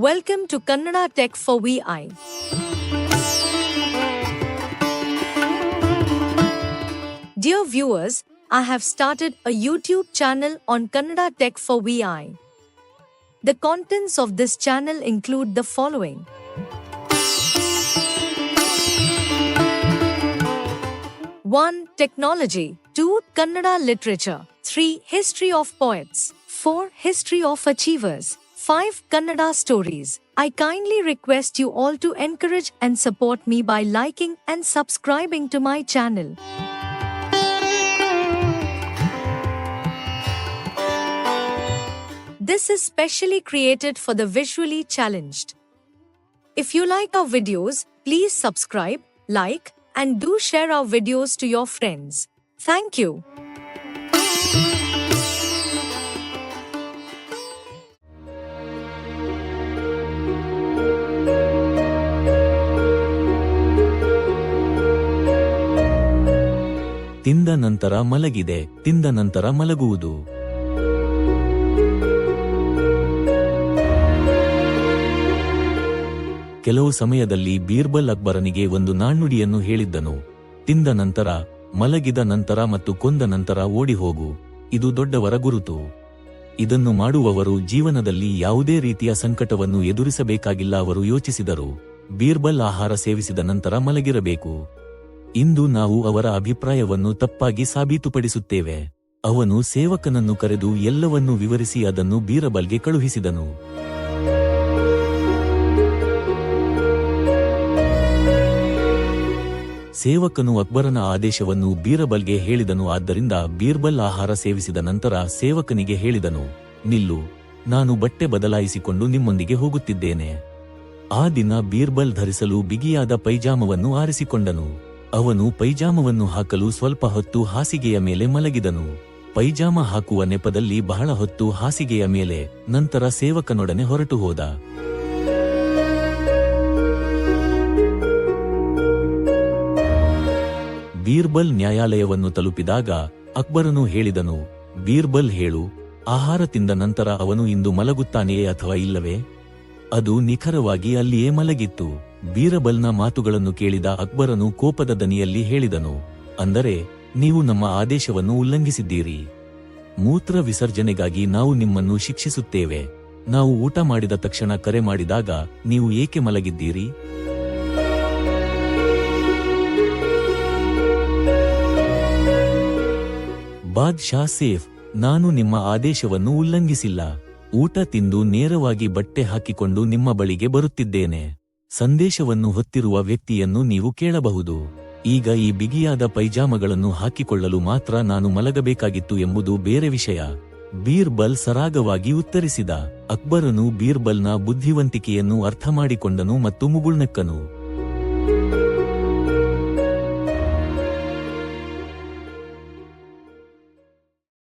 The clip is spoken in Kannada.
Welcome to Kannada Tech for VI. Dear viewers, I have started a YouTube channel on Kannada Tech for VI. The contents of this channel include the following. One, Technology. 2. Kannada Literature. 3. History of Poets. 4. History of Achievers. 5. Kannada Stories. I kindly request you all to encourage and support me by liking and subscribing to my channel. This is specially created for the visually challenged. If you like our videos, please subscribe, like, and do share our videos to your friends. Thank you. ತಿಂದ ನಂತರ ಮಲಗಿದೆ, ತಿಂದ ನಂತರ ಮಲಗುವುದು. ಕೆಲವು ಸಮಯದಲ್ಲಿ ಬೀರ್ಬಲ್ ಅಕ್ಬರನಿಗೆ ಒಂದು ನಾಣ್ಣುಡಿಯನ್ನು ಹೇಳಿದ್ದನು. ತಿಂದ ನಂತರ, ಮಲಗಿದ ನಂತರ ಮತ್ತು ಕೊಂದ ನಂತರ ಓಡಿ ಹೋಗು. ಇದು ದೊಡ್ಡವರ ಗುರುತು. ಇದನ್ನು ಮಾಡುವವರು ಜೀವನದಲ್ಲಿ ಯಾವುದೇ ರೀತಿಯ ಸಂಕಟವನ್ನು ಎದುರಿಸಬೇಕಾಗಿಲ್ಲ. ಅವರು ಯೋಚಿಸಿದರು, ಬೀರ್ಬಲ್ ಆಹಾರ ಸೇವಿಸಿದ ನಂತರ ಮಲಗಿರಬೇಕು. ಇಂದು ನಾವು ಅವರ ಅಭಿಪ್ರಾಯವನ್ನು ತಪ್ಪಾಗಿ ಸಾಬೀತುಪಡಿಸುತ್ತೇವೆ. ಅವನು ಸೇವಕನನ್ನು ಕರೆದು ಎಲ್ಲವನ್ನೂ ವಿವರಿಸಿ ಅದನ್ನು ಬೀರ್ಬಲ್ಗೆ ಕಳುಹಿಸಿದನು. ಸೇವಕನು ಅಕ್ಬರನ ಆದೇಶವನ್ನು ಬೀರ್ಬಲ್ಗೆ ಹೇಳಿದನು. ಆದ್ದರಿಂದ ಬೀರ್ಬಲ್ ಆಹಾರ ಸೇವಿಸಿದ ನಂತರ ಸೇವಕನಿಗೆ ಹೇಳಿದನು, ನಿಲ್ಲು, ನಾನು ಬಟ್ಟೆ ಬದಲಾಯಿಸಿಕೊಂಡು ನಿಮ್ಮೊಂದಿಗೆ ಹೋಗುತ್ತಿದ್ದೇನೆ. ಆ ದಿನ ಬೀರ್ಬಲ್ ಧರಿಸಲು ಬಿಗಿಯಾದ ಪೈಜಾಮವನ್ನು ಆರಿಸಿಕೊಂಡನು. ಅವನು ಪೈಜಾಮವನ್ನು ಹಾಕಲು ಸ್ವಲ್ಪ ಹೊತ್ತು ಹಾಸಿಗೆಯ ಮೇಲೆ ಮಲಗಿದನು. ಪೈಜಾಮ ಹಾಕುವ ನೆಪದಲ್ಲಿ ಬಹಳ ಹೊತ್ತು ಹಾಸಿಗೆಯ ಮೇಲೆ, ನಂತರ ಸೇವಕನೊಡನೆ ಹೊರಟು ಹೋದ. ಬೀರ್ಬಲ್ ನ್ಯಾಯಾಲಯವನ್ನು ತಲುಪಿದಾಗ ಅಕ್ಬರನು ಹೇಳಿದನು, ಬೀರ್ಬಲ್ ಹೇಳು, ಆಹಾರ ತಿಂದ ನಂತರ ಅವನು ಇಂದು ಮಲಗುತ್ತಾನೆಯೇ ಅಥವಾ ಇಲ್ಲವೇ? ಅದು ನಿಖರವಾಗಿ ಅಲ್ಲಿಯೇ ಮಲಗಿತ್ತು. ಬೀರ್ಬಲ್ನ ಮಾತುಗಳನ್ನು ಕೇಳಿದ ಅಕ್ಬರನು ಕೋಪದ ದನಿಯಲ್ಲಿ ಹೇಳಿದನು, ಅಂದರೆ ನೀವು ನಮ್ಮ ಆದೇಶವನ್ನು ಉಲ್ಲಂಘಿಸಿದ್ದೀರಿ. ಮೂತ್ರ ವಿಸರ್ಜನೆಗಾಗಿ ನಾವು ನಿಮ್ಮನ್ನು ಶಿಕ್ಷಿಸುತ್ತೇವೆ. ನಾವು ಊಟ ಮಾಡಿದ ತಕ್ಷಣ ಕರೆ ಮಾಡಿದಾಗ ನೀವು ಏಕೆ ಮಲಗಿದ್ದೀರಿ? ಬಾದ್ಶಾ ಸೇಫ್, ನಾನು ನಿಮ್ಮ ಆದೇಶವನ್ನು ಉಲ್ಲಂಘಿಸಿಲ್ಲ. ಊಟ ತಿಂದು ನೇರವಾಗಿ ಬಟ್ಟೆ ಹಾಕಿಕೊಂಡು ನಿಮ್ಮ ಬಳಿಗೆ ಬರುತ್ತಿದ್ದೇನೆ. ಸಂದೇಶವನ್ನು ಹೊತ್ತಿರುವ ವ್ಯಕ್ತಿಯನ್ನು ನೀವು ಕೇಳಬಹುದು. ಈಗ ಈ ಬಿಗಿಯಾದ ಪೈಜಾಮಗಳನ್ನು ಹಾಕಿಕೊಳ್ಳಲು ಮಾತ್ರ ನಾನು ಮಲಗಬೇಕಾಗಿತ್ತು ಎಂಬುದು ಬೇರೆ ವಿಷಯ. ಬೀರ್ಬಲ್ ಸರಾಗವಾಗಿ ಉತ್ತರಿಸಿದ. ಅಕ್ಬರನು ಬೀರ್ಬಲ್ನ ಬುದ್ಧಿವಂತಿಕೆಯನ್ನು ಅರ್ಥಮಾಡಿಕೊಂಡನು ಮತ್ತು ಮುಗುಳ್ನಕ್ಕನು.